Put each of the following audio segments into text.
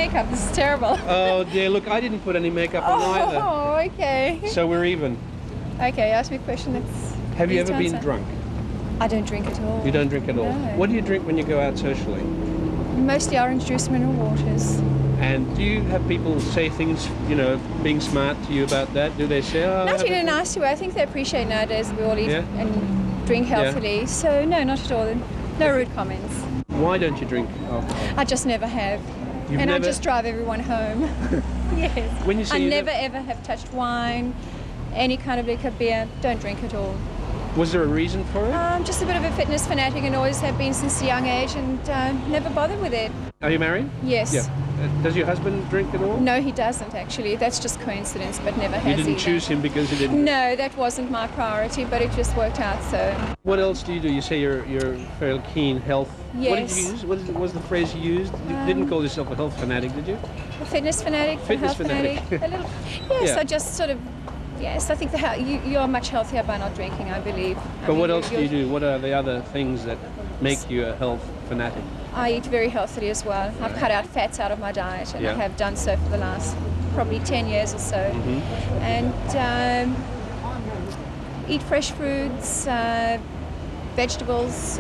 makeup. This is terrible. Oh dear, look, I didn't put any makeup on either. Oh, okay. So we're even. Okay, ask me a question that's... Have you easy ever to been answer. drunk? I don't drink at all. You don't drink at all? No. What do you drink when you go out socially? Mostly orange juice, mineral waters. And do you have people say things, you know, being smart to you about that? Do they say, oh... Not in a nasty way. I think they appreciate nowadays we all eat and drink healthily. So no, not at all. No rude comments. Why don't you drink alcohol? I just never have. You've and never... I just drive everyone home. Yes. When you say I you never ever have touched wine, any kind of liquor, beer. Don't drink at all. Was there a reason for it? I'm just a bit of a fitness fanatic and always have been since a young age, and never bothered with it. Are you married? Yes. Yeah. Does your husband drink at all? No, he doesn't actually. That's just coincidence, but never has. You didn't either. choose him because he didn't? No, that wasn't my priority, but it just worked out so. What else do you do? You say you're fairly keen health. Yes. What did you use? What was the phrase you used? You didn't call yourself a health fanatic, did you? A fitness fanatic, Fitness a health fanatic. A little. Yes, Yeah. I just sort of. Yes, I think you are much healthier by not drinking, I believe. But what else do you do? What are the other things that make you a health fanatic? I eat very healthily as well. I've cut out fats out of my diet, and I have done so for the last probably 10 years or so. And eat fresh fruits, vegetables.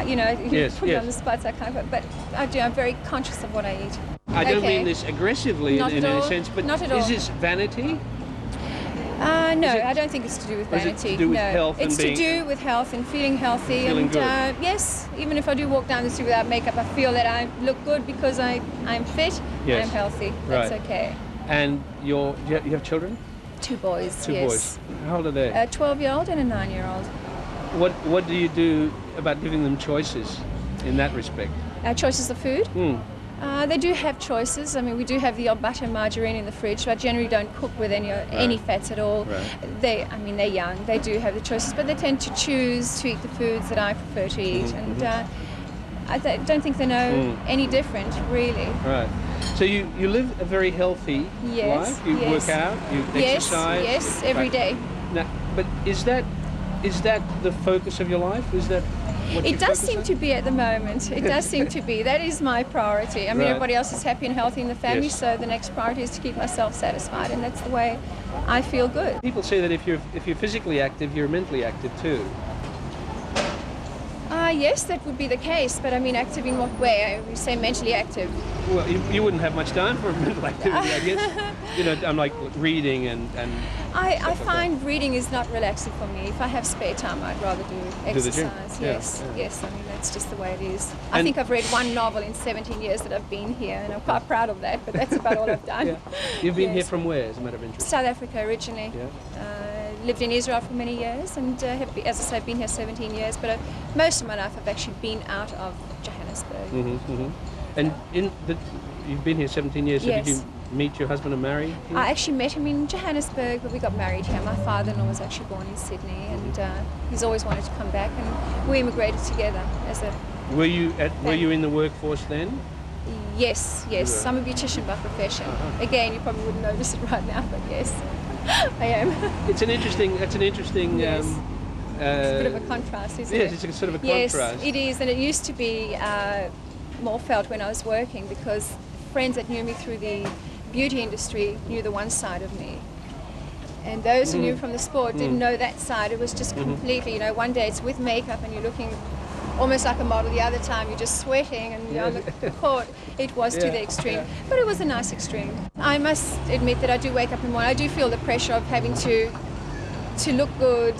You know, you put me on the spot, I can't. But I do. I'm very conscious of what I eat. I don't mean this aggressively in any sense, but not at all. Is this vanity? No, I don't think it's to do with vanity. Is it to do with health and it's to do with health and feeling healthy. Feeling and good. Yes, even if I do walk down the street without makeup, I feel that I look good because I'm fit. Yes. I'm healthy. That's Right. okay. And you have children? 2 boys. Two yes. boys. How old are they? A 12-year-old and a 9-year-old. What do you do about giving them choices in that respect? Choices of food. Mm. They do have choices. I mean, we do have the odd butter and margarine in the fridge, but I generally don't cook with any fats at all. Right. They're young. They do have the choices, but they tend to choose to eat the foods that I prefer to eat. And I don't think they know any different, really. Right. So you live a very healthy life. You work out. You exercise. Yes, every day. Now, but is that the focus of your life? Is that what you It does focus seem on? to be at the moment. It does seem to be. That is my priority. I mean, everybody else is happy and healthy in the family, so the next priority is to keep myself satisfied, and that's the way I feel good. People say that if you're physically active, you're mentally active too. Yes, that would be the case, but I mean, active in what way? We say mentally active. Well, you wouldn't have much time for mental activity, I guess. You know, I'm like reading and I find reading is not relaxing for me. If I have spare time, I'd rather do exercise. Yes. I mean, that's just the way it is. I think I've read one novel in 17 years that I've been here, and I'm quite proud of that, but that's about all I've done. You've been here from where, as a matter of interest? South Africa originally. Lived in Israel for many years, and have, as I say, been here 17 years, but most of my life I've actually been out of Johannesburg. And you've been here 17 years, so did you meet your husband and marry him? I actually met him in Johannesburg, but we got married here. My father-in-law was actually born in Sydney, and he's always wanted to come back, and we immigrated together as a... Were you in the workforce then? Yes. I'm a beautician by profession. Again, you probably wouldn't notice it right now, but yes, I am. That's an interesting. Yes. It's a bit of a contrast, isn't it? Yes, it's a sort of a contrast. Yes, it is, and it used to be more felt when I was working, because friends that knew me through the beauty industry knew the one side of me. And those who knew from the sport didn't know that side. It was just completely, one day it's with makeup and you're looking almost like a model, the other time you're just sweating and you're on the court. It was to the extreme, but it was a nice extreme. I must admit that I do wake up in the morning, I do feel the pressure of having to look good,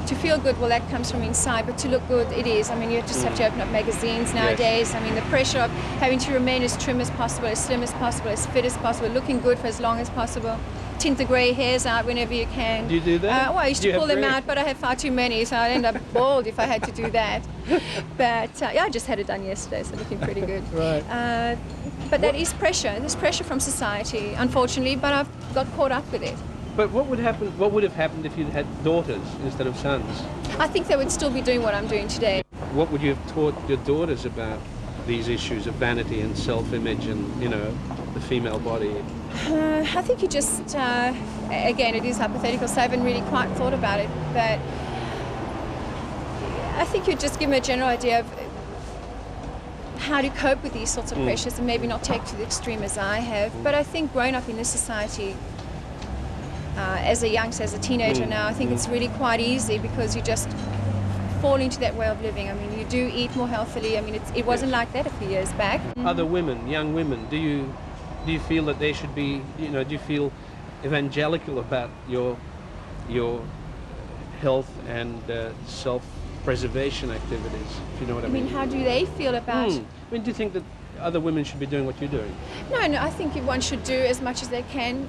to feel good. Well, that comes from inside, but to look good, it is. I mean, you just have to open up magazines nowadays. I mean, the pressure of having to remain as trim as possible, as slim as possible, as fit as possible, looking good for as long as possible. Tint the grey hairs out whenever you can. Do you do that? Well, I used to pull them out, but I have far too many, so I'd end up bald if I had to do that. But I just had it done yesterday, so looking pretty good. Right. But that is pressure. There's pressure from society, unfortunately, but I've got caught up with it. But what would have happened if you'd had daughters instead of sons? I think they would still be doing what I'm doing today. What would you have taught your daughters about these issues of vanity and self-image and, the female body? I think you just, again, it is hypothetical, so I haven't really quite thought about it, but I think you just give them a general idea of how to cope with these sorts of pressures and maybe not take to the extreme as I have. But I think growing up in this society as a youngster, as a teenager now, I think it's really quite easy because you just fall into that way of living. I mean, you do eat more healthily. I mean, it wasn't like that a few years back. Other women, young women, do you feel that they should be, you know, do you feel evangelical about your health and self-preservation activities, if you know what I mean? I mean, how do they feel about... I mean, do you think that other women should be doing what you're doing? No, I think one should do as much as they can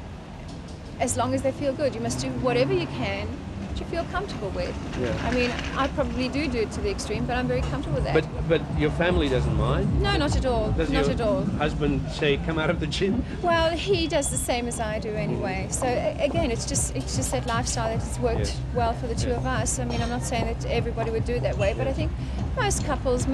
as long as they feel good. You must do whatever you can that you feel comfortable with. Yeah. I mean, I probably do it to the extreme, but I'm very comfortable with that. But your family doesn't mind? No, not at all. Does not your at all. husband say, come out of the gym? Well, he does the same as I do anyway. So again, it's just that lifestyle that has worked well for the two of us. I mean, I'm not saying that everybody would do it that way, but I think most couples,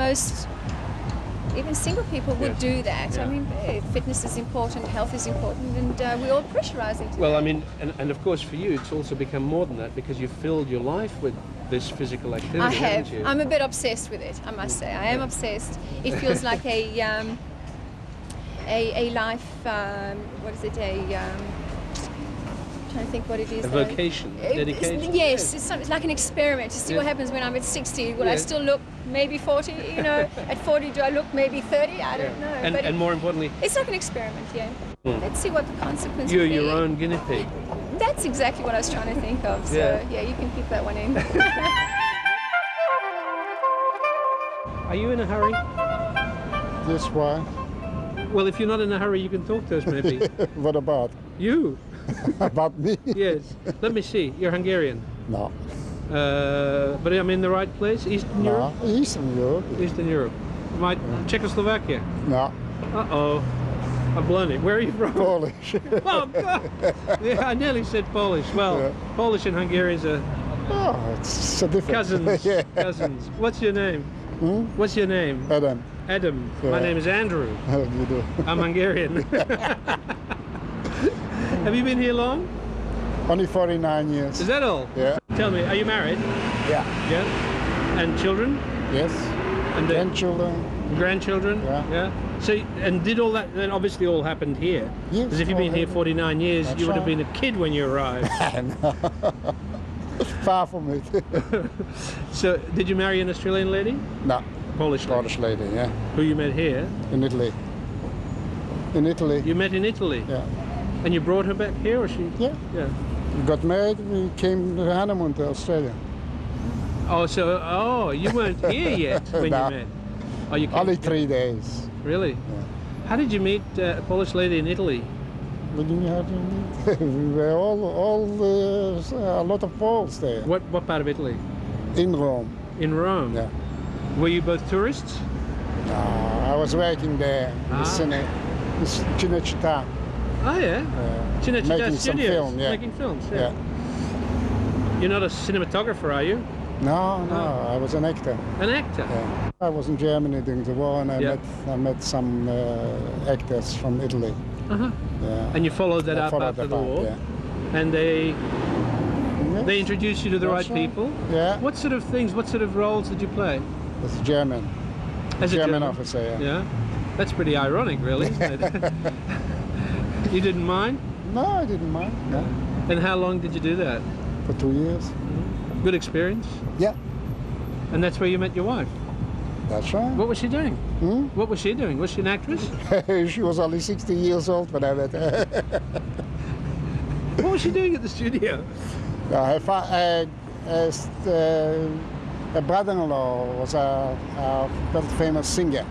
even single people would do that. Yeah. I mean, fitness is important, health is important, and we're all pressurizing to Well, that. I mean, and of course for you, it's also become more than that because you've filled your life with this physical activity, I haven't have. you? I'm a bit obsessed with it, I must say. I am obsessed. It feels like a life, what is it, trying to think what it is. A vocation, dedication? Yes, it's like an experiment to see what happens when I'm at 60. Will I still look maybe 40? You know, at 40 do I look maybe 30? I don't know. And more importantly, it's like an experiment, Let's see what the consequences you're will be. your own guinea pig. That's exactly what I was trying to think of. So yeah, you can keep that one in. Are you in a hurry? Yes, why? Well, if you're not in a hurry, you can talk to us maybe. What about? You? About me? Yes. Let me see. You're Hungarian. No. But I'm in the right place? Eastern Europe? No, Eastern Europe. Eastern Europe. Czechoslovakia? No, Uh-oh. I've blown it. Where are you from? Polish. Oh, God. Yeah, I nearly said Polish. Well, Polish and Hungarians are Oh, it's a different. cousins. Yeah. Cousins. What's your name? What's your name? Adam, Adam. Yeah. My name is Andrew. how do you do? I'm Hungarian. Have you been here long? Only 49 years. Is that all? Yeah. Tell me, are you married? Yeah. Yeah. And children? Yes. And Grandchildren. grandchildren? Yeah. So, and did all that, then obviously all happened here? Yes, Because if you've been all here 49 years, That's you would have right. been a kid when you arrived. Far from it. So, did you marry an Australian lady? No, Polish lady? Polish lady, yeah. Who you met here? In Italy. In Italy. You met in Italy? Yeah. And you brought her back here, or she? Yeah. Yeah. We got married, we came to honeymoon to Australia. Oh, so, you weren't here yet when No. you met? Oh, you came Only 3 days. Really? How did you meet a Polish lady in Italy? We didn't have to meet. We were a lot of Poles there. What part of Italy? In Rome. In Rome? Yeah. Were you both tourists? I was working there in the Cinecittà. Oh, yeah. Cinecittà making some Studios. film, yeah. Making films, Yeah. You're not a cinematographer, are you? No, I was an actor. An actor? Yeah. I was in Germany during the war, and I met some actors from Italy. Uh-huh. Yeah. And you followed that I up followed after that the up, war? yeah. And they Yes. introduced you to the That's right right. people? Yeah. What sort of roles did you play? As a German. As a German officer, yeah. Yeah? That's pretty ironic, really, isn't it? You didn't mind? No, I didn't mind. No. And how long did you do that? For 2 years. Good experience? Yeah, And that's where you met your wife? that's right. What was she doing? What was she doing? Was she an actress? She was only 60 years old when I met her. What was she doing at the studio? Her brother-in-law was a very famous singer.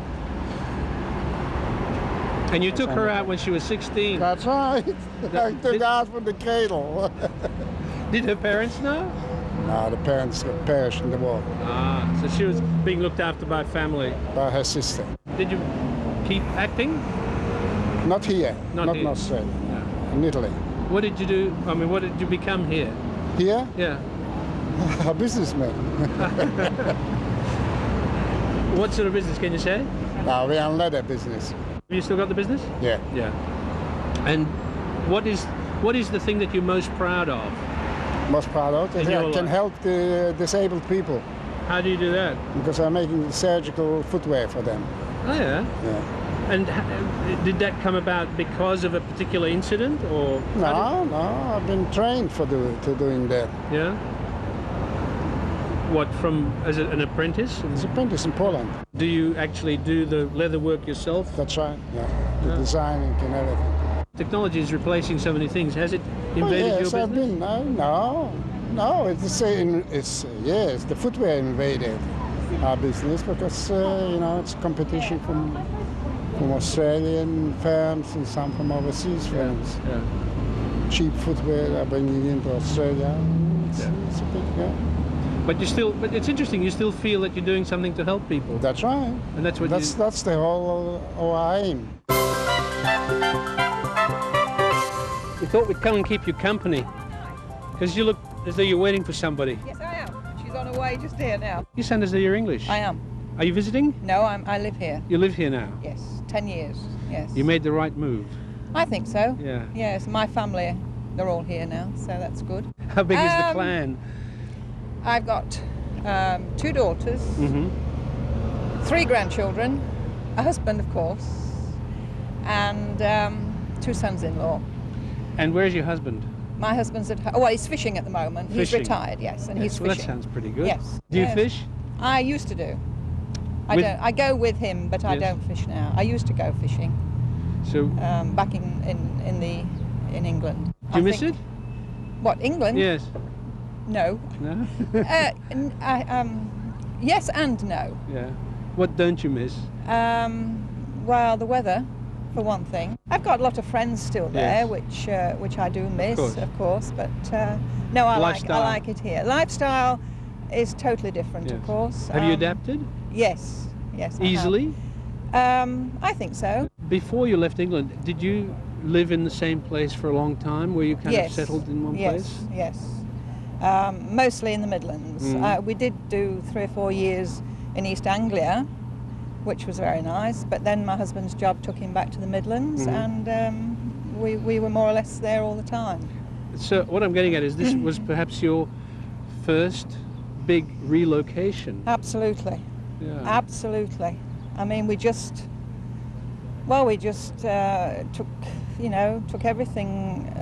And you took her out when she was 16. That's right. I took her out from the cradle. Did her parents know? No, the parents perished in the war Ah, so she was being looked after by family. by her sister. Did you keep acting? Not here, Not not here. in Australia, No. in Italy. What did you do? I mean, what did you become here? Here, Yeah. a businessman. What sort of business can you say? No, we are in leather business. Have you still got the business? Yeah. Yeah. And what is the thing that you're most proud of? Most proud of it. In your I can life? help the disabled people How do you do that? because I'm making surgical footwear for them. Oh yeah. Yeah. And did that come about because of a particular incident, or? No, I've been trained for doing that. Yeah. What, from as an apprentice? As an apprentice in Poland. Do you actually do the leather work yourself? That's right. Yeah. The designing and everything. Technology is replacing so many things. Has it invaded your yes, business? I've been. No. It's the same. It's the footwear invaded our business because it's competition from Australian firms and some from overseas firms. Yeah. Cheap footwear are bringing into Australia. It's a big, But it's interesting. You still feel that you're doing something to help people. That's right. And that's what that's the whole our aim. We thought we'd come and keep you company, because you look as though you're waiting for somebody. Yes, I am. She's on her way just here now. You sound as though you're English. I am. Are you visiting? No, I live here. You live here now? Yes, 10 years, yes. You made the right move. I think so. Yeah. Yes, my family, they're all here now, so that's good. How big is the clan? I've got 2 daughters, Mm-hmm. 3 grandchildren, a husband, of course, and 2 sons-in-law. And where's your husband? My husband's at home. Well, he's fishing at the moment. He's Fishing. retired, yes, and Yes, he's well, fishing. that sounds pretty good. Yes. Do you Yes. fish? I used to do. With- I go with him, but I Yes. don't fish now. I used to go fishing So, back in England. do you miss it? What, England? Yes. No. No? Yes and no. Yeah. What don't you miss? Well, the weather, for one thing. I've got a lot of friends still there, Yes. which I do miss, course. of course. But no, I Lifestyle. like it here. Lifestyle is totally different, Yes. of course. Have you adapted? Yes. Yes. I have. Easily? I think so. Before you left England, did you live in the same place for a long time? Were you kind of settled in one place? Yes. Mostly in the Midlands. Mm. We did do 3 or 4 years in East Anglia, which was very nice. But then my husband's job took him back to the Midlands, Mhm. and we were more or less there all the time. So what I'm getting at is this was perhaps your first big relocation. Absolutely. Yeah. Absolutely. I mean, we just took everything,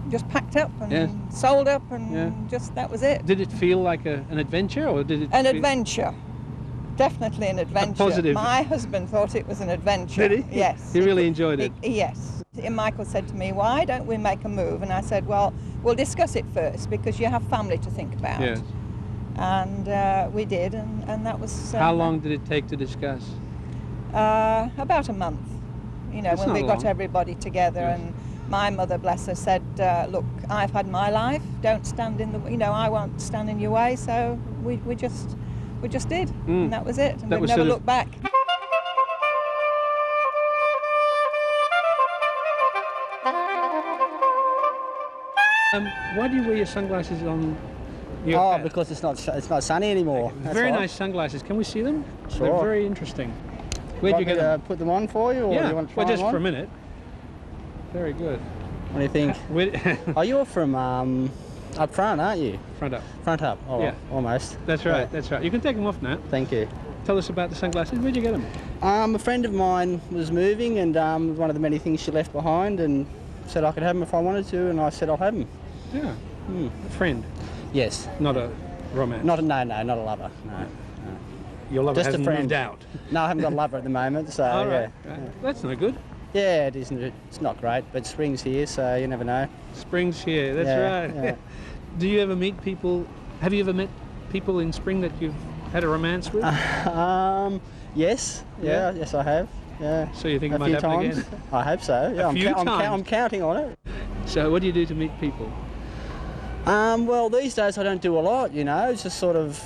just packed up and Yes. sold up, and Yeah. just that was it. Did it feel like an adventure, or did it An feel- adventure. Definitely an adventure. positive- My husband thought it was an adventure. Did he? Yes. He really enjoyed it? Yes. And Michael said to me, why don't we make a move? And I said, well, we'll discuss it first, because you have family to think about. Yes. And we did, and that was... How long did it take to discuss? About a month. That's When not we got long. everybody together, Yes. and my mother, bless her, said, look, I've had my life, don't stand in the, I won't stand in your way, so we just did, and that was it, and That we've was never sort of- looked back. Why do you wear your sunglasses on your Oh, hat? because it's not sunny anymore. That's Very why. nice sunglasses. Can we see them? They're Sure. very interesting. Where'd Want you get me to them? put them on for you, or Yeah, do you want to try well, just them on? for a minute. Very good. What do you think? Where- Oh, you're from up front, aren't you? Front up. Front up. Oh, Yeah. almost. That's right. Yeah. That's right. You can take them off now. Thank you. Tell us about the sunglasses. Where'd you get them? A friend of mine was moving, and one of the many things she left behind, and said I could have them if I wanted to, and I said I'll have them. Yeah. A friend, Yes. not a romance. Not a lover. No. Your lover just a hasn't friend. moved out. No, I haven't got a lover at the moment, so All right. yeah. Right. That's no good. Yeah, it isn't. It's not great, but spring's here, so you never know. Spring's here. That's Yeah, right. yeah. Do you ever meet people? Have you ever met people in spring that you've had a romance with? Yes. Yeah? Yes, I have. Yeah. So you think it a might few happen times. again? I hope so. Yeah, few times? I'm counting on it. So what do you do to meet people? Well, these days I don't do a lot. It's just sort of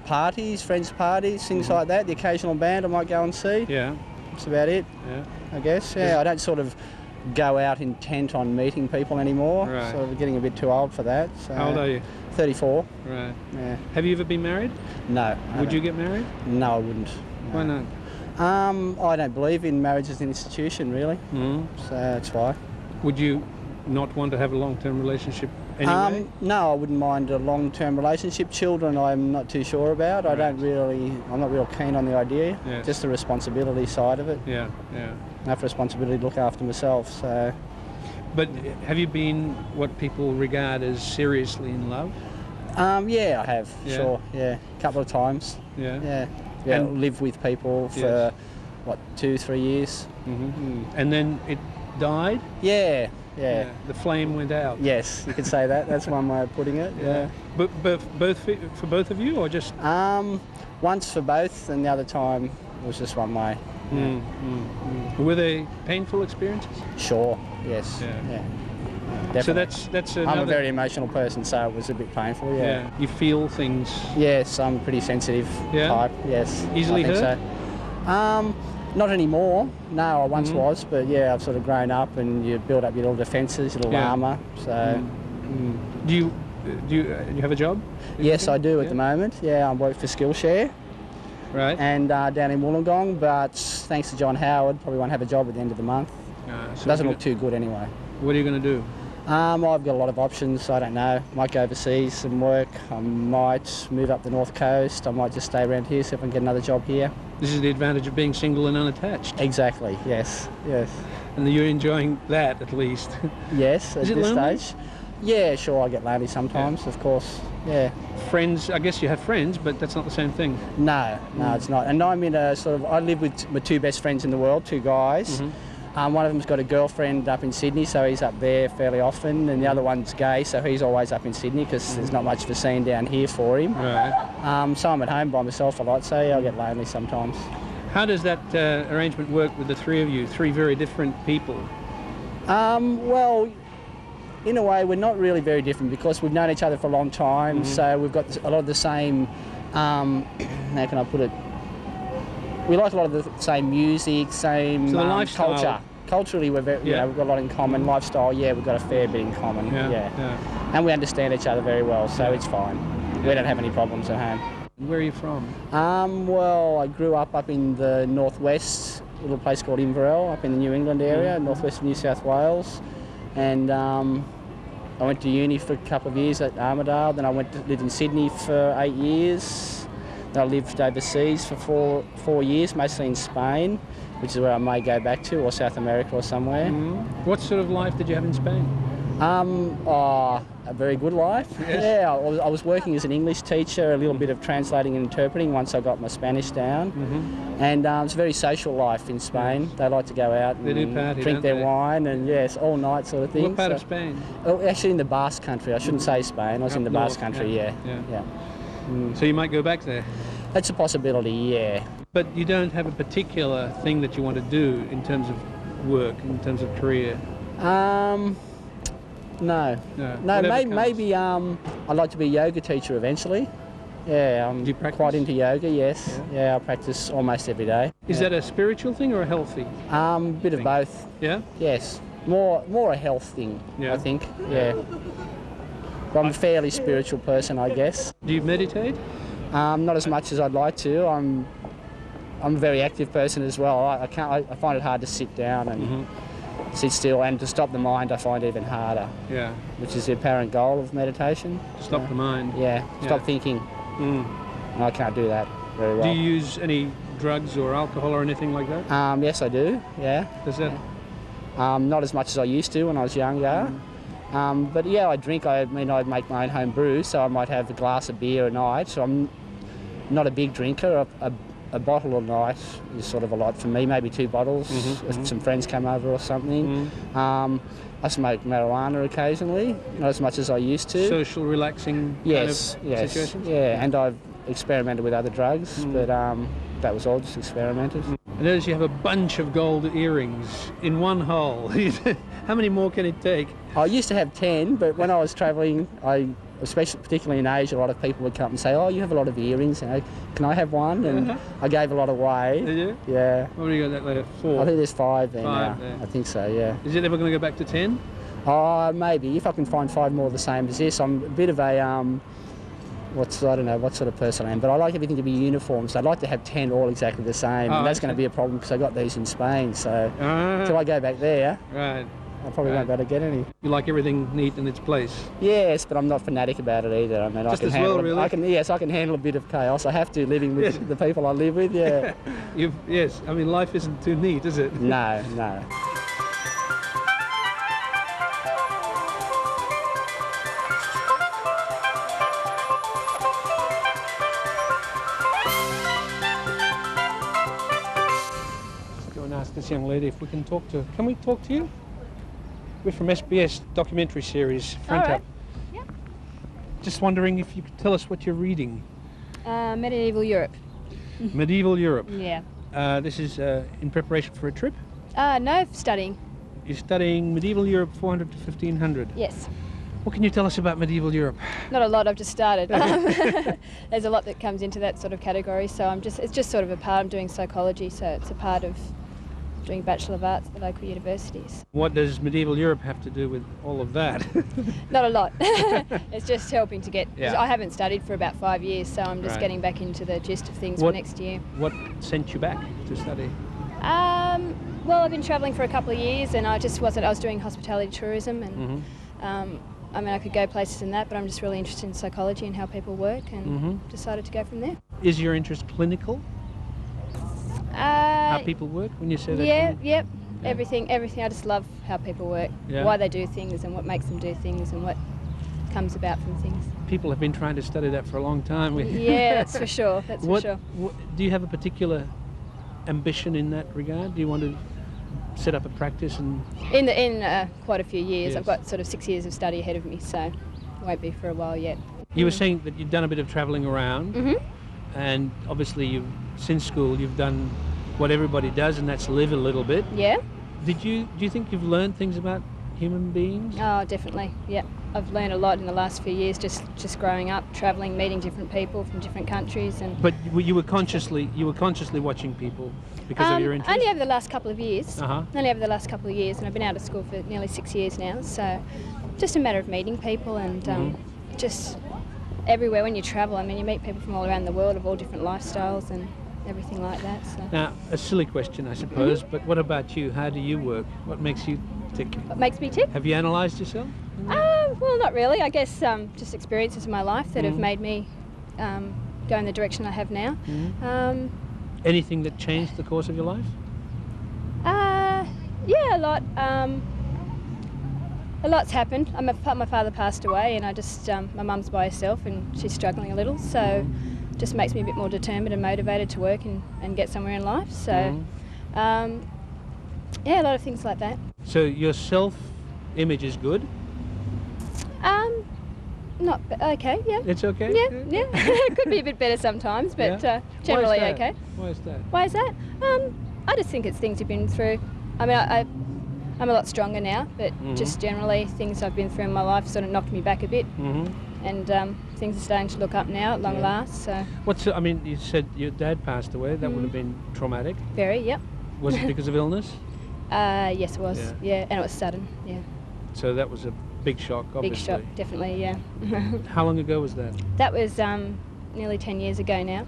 parties, friends' parties, things like that. The occasional band I might go and see. Yeah. That's about it, Yeah. I guess. Yeah, I don't sort of go out intent on meeting people anymore. Right. Sort of getting a bit too old for that. So How old are you? 34. Right. Yeah. Have you ever been married? No. I Would haven't. you get married? No, I wouldn't. Why No. not? I don't believe in marriage as an institution, really. Mm. So that's why. Would you not want to have a long-term relationship anyway? No, I wouldn't mind a long-term relationship. Children, I'm not too sure about. Right. I'm not real keen on the idea. Yes. Just the responsibility side of it. Yeah, yeah. I have responsibility to look after myself, so... But have you been what people regard as seriously in love? Yeah, I have, Yeah. sure, yeah. A couple of times, Yeah. yeah. Yeah, And- lived with people for, Yes. what, 2-3 years? And then it died? Yeah, yeah. The flame went out? Yes, you could say that. That's one way of putting it, yeah. But for both of you, or just... Once for both, and the other time was just one way. Were they painful experiences? Sure, yes, Yeah. yeah. So Definitely. that's another... I'm a very emotional person, so it was a bit painful, yeah. Yeah. You feel things... Yes, I'm pretty sensitive Yeah? type, yes. Easily I think hurt? So. Not anymore. No, I once was, but yeah, I've sort of grown up and you build up your little defences, your little Yeah. armour, so... Do you have a job? Yes, I do at Yeah. the moment. Yeah, I work for Skillshare Right. and down in Wollongong, but thanks to John Howard, probably won't have a job at the end of the month. So Doesn't look too good anyway. What are you going to do? I've got a lot of options, I don't know. Might go overseas and work, I might move up the north coast, I might just stay around here, see if I can get another job here. This is the advantage of being single and unattached. Exactly, yes, yes. And you're enjoying that, at least. Yes, at Is it this lonely? stage. Yeah, sure, I get lonely sometimes, of course, yeah. Friends, I guess you have friends, but that's not the same thing. No, it's not. And I'm in a sort of, I live with my two best friends in the world, two guys. One of them's got a girlfriend up in Sydney, so he's up there fairly often, and the other one's gay, so he's always up in Sydney because there's not much of a scene down here for him. Right. So I'm at home by myself a lot, so yeah, I get lonely sometimes. How does that arrangement work with the three of you, three very different people? Well, in a way, we're not really very different because we've known each other for a long time, so we've got a lot of the same, how can I put it? We like a lot of the same music, same So the lifestyle- culture. Culturally, we're very, Yeah. we've got a lot in common. Lifestyle, yeah, we've got a fair bit in common. Yeah. And we understand each other very well, so it's fine. We don't have any problems at home. Where are you from? Well, I grew up in the northwest, a little place called Inverell, up in the New England area, northwest of New South Wales. And I went to uni for a couple of years at Armidale, then I lived in Sydney for 8 years. Then I lived overseas for four years, mostly in Spain, which is where I may go back to, or South America or somewhere. What sort of life did you have in Spain? A very good life. Yes. Yeah, I was working as an English teacher, a little bit of translating and interpreting once I got my Spanish down. And it's a very social life in Spain. They like to go out and They do party, drink don't their they? wine and yes, all night sort of thing. What part So- of Spain? Oh, actually in the Basque Country. I shouldn't say Spain. I was Up in the north, Basque Country, yeah, yeah. So you might go back there. That's a possibility, yeah. But you don't have a particular thing that you want to do in terms of work, in terms of career? No. No, No, whatever maybe comes. I'd like to be a yoga teacher eventually. Yeah, I'm Do you practice? quite into yoga, yes. Yeah, I practice almost every day. Is that a spiritual thing or a health thing? Bit of both, Yeah? yes. More a health thing, Yeah. I think, yeah. But I'm a fairly spiritual person, I guess. Do you meditate? Not as much as I'd like to. I'm a very active person as well. I find it hard to sit down and sit still, and to stop the mind I find even harder, Yeah. which is the apparent goal of meditation. Stop the mind. Yeah, stop Yeah. thinking. Mm. I can't do that very Do well. you use any drugs or alcohol or anything like that? Yes, I do, yeah. Does that? Not as much as I used to when I was younger. But yeah, I drink. I make my own home brew, so I might have a glass of beer a night. So I'm not a big drinker. A bottle a night is sort of a lot for me, maybe 2 bottles if some friends come over or something. I smoke marijuana occasionally, not as much as I used to. Social relaxing yes, kind of yes, situations? yeah, and I've experimented with other drugs, but that was all just experimented. I notice you have a bunch of gold earrings in one hole. How many more can it take? I used to have 10, but when I was travelling, particularly in Asia, a lot of people would come and say, "Oh, you have a lot of earrings, can I have one?" And I gave a lot away. Did you? Yeah. What do you got that later? I 4? think there's 5 there 5 now. there. I think so, yeah. Is it ever going to go back to 10? Maybe, if I can find 5 more the same as this. I'm a bit of a, I don't know what sort of person I am, but I like everything to be uniform, so I'd like to have 10 all exactly the same. Oh, And that's going okay. to be a problem because I got these in Spain, so Ah, until I go back there, right. I probably won't be able to get any. You like everything neat in its place. Yes, but I'm not fanatic about it either. I mean, Just I can as handle well, really? I can handle a bit of chaos. I have to, living with the people I live with. Yeah. Yes, I mean, life isn't too neat, is it? No. Let's go and ask this young lady if we can talk to her. Can we talk to you? We're from SBS documentary series, Front All right. Up. Yep. Just wondering if you could tell us what you're reading. Medieval Europe. Medieval Europe. Yeah. This is in preparation for a trip. No, studying. You're studying Medieval Europe 400 to 1500. Yes. What can you tell us about Medieval Europe? Not a lot. I've just started. There's a lot that comes into that sort of category. So it's just sort of a part. I'm doing psychology, so it's a part of doing Bachelor of Arts at the local universities. What does Medieval Europe have to do with all of that? Not a lot. It's just helping to get. Yeah. I haven't studied for about 5 years, so I'm just Right. getting back into the gist of things What- for next year. What sent you back to study? Well, I've been travelling for a couple of years, and I was doing hospitality tourism, and Mm-hmm. I mean, I could go places in that, but I'm just really interested in psychology and how people work, and Mhm. decided to go from there. Is your interest clinical? How Uh, people work when you say that? yeah, clinic? yep. Yeah. Everything. I just love how people work, Yeah. why they do things, and what makes them do things, and what comes about from things. People have been trying to study that for a long time. Yeah, that's for sure. That's What, for sure. do you have a particular ambition in that regard? Do you want to set up a practice and In quite a few years, Yes. I've got sort of 6 years of study ahead of me, so it won't be for a while yet. you were saying that you've done a bit of travelling around, Mhm. and obviously since school you've done what everybody does, and that's live a little bit. Yeah. Do you think you've learned things about human beings? Oh, definitely. Yeah, I've learned a lot in the last few years, just growing up, travelling, meeting different people from different countries, and But you were consciously watching people because of your interest. only over the last couple of years. Uh-huh. Only over the last couple of years, and I've been out of school for nearly 6 years now. So, just a matter of meeting people, and just everywhere when you travel. I mean, you meet people from all around the world of all different lifestyles and everything like that. So, Now, a silly question, I suppose, but what about you? How do you work? What makes you tick? what makes me tick? Have you analysed yourself? Well, not really. I guess just experiences in my life that have Mhm. made me go in the direction I have now. Anything that changed the course of your life? Yeah, a lot. A lot's happened. My father passed away, and my mum's by herself, and she's struggling a little. So, just makes me a bit more determined and motivated to work and get somewhere in life. So, yeah, a lot of things like that. So your self-image is good? Okay, yeah. It's okay? Yeah. It could be a bit better sometimes, but Yeah? generally Why is that? okay. Why is that? Why is that? I just think it's things you've been through. I mean, I'm a lot stronger now, but just generally things I've been through in my life sort of knocked me back a bit, and things are starting to look up now at long last. So I mean, you said your dad passed away. That would have been traumatic. very, yep. Was it because of illness? Yes, it was. Yeah. Yeah, and it was sudden. Yeah, So that was a big shock, obviously. big shock, definitely. Yeah. How long ago was that? That was nearly 10 years ago now,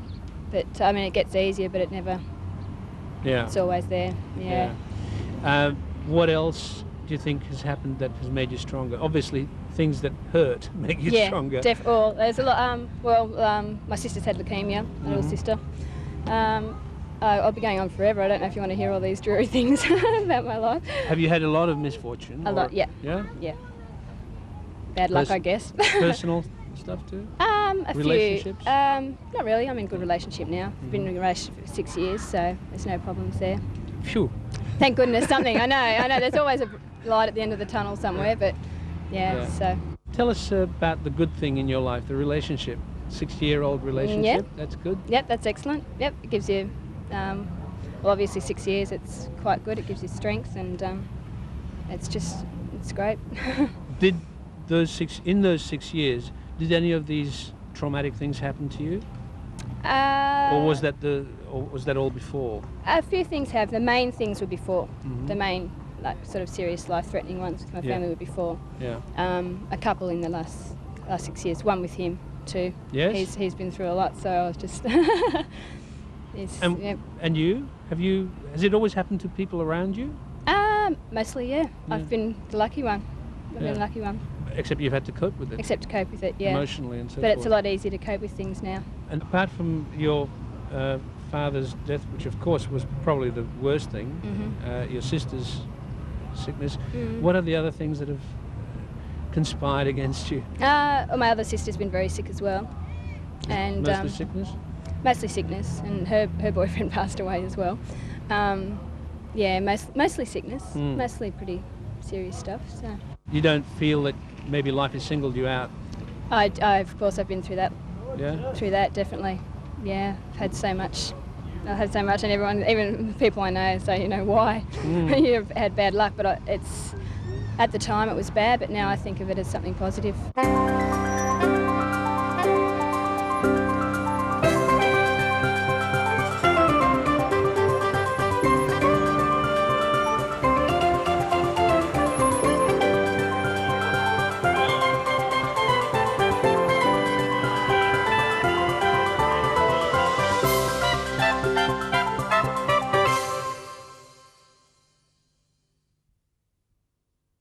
but I mean it gets easier, but it never. Yeah. It's always there. Yeah. What else do you think has happened that has made you stronger? Obviously, things that hurt make you Yeah, stronger. well, there's a lot. My sister's had leukemia, my little sister. I'll be going on forever. I don't know if you want to hear all these dreary things about my life. Have you had a lot of misfortune? A lot, yeah. Yeah? Yeah. Bad luck, I guess. Personal stuff too? A Relationships? few. Not really. I'm in a good relationship now. I've been in a relationship for 6 years, so there's no problems there. Phew. Thank goodness, something. I know. There's always a light at the end of the tunnel somewhere, but yeah. So. Tell us about the good thing in your life, the relationship. 6-year-old relationship, that's good? Yep, that's excellent. Yep, it gives you, well, obviously 6 years, it's quite good. It gives you strength, and it's great. Did in those 6 years, did any of these traumatic things happen to you? Or was that all before? A few things have. The main things were before. The main, like, sort of serious life-threatening ones with my family were before. Yeah. A couple in the last 6 years. One with him too. Yes. He's been through a lot, so I was just. And you? Has it always happened to people around you? Mostly, yeah. I've been the lucky one. I've been the lucky one. Except you've had to cope with it. Except to cope with it, yeah. Emotionally and so But forth. it's a lot easier to cope with things now. And apart from your father's death, which of course was probably the worst thing, your sister's sickness, what are the other things that have conspired against you? Well, my other sister's been very sick as well. And Mostly sickness? Mostly sickness, and her boyfriend passed away as well. Yeah, mostly sickness, mostly pretty serious stuff. So You don't feel that maybe life has singled you out? I of course I've been through that. Yeah? Through that, definitely. Yeah, I've had so much. I've had so much, and everyone, even people I know, say, you know, why you've had bad luck. But it's at the time it was bad, but now I think of it as something positive.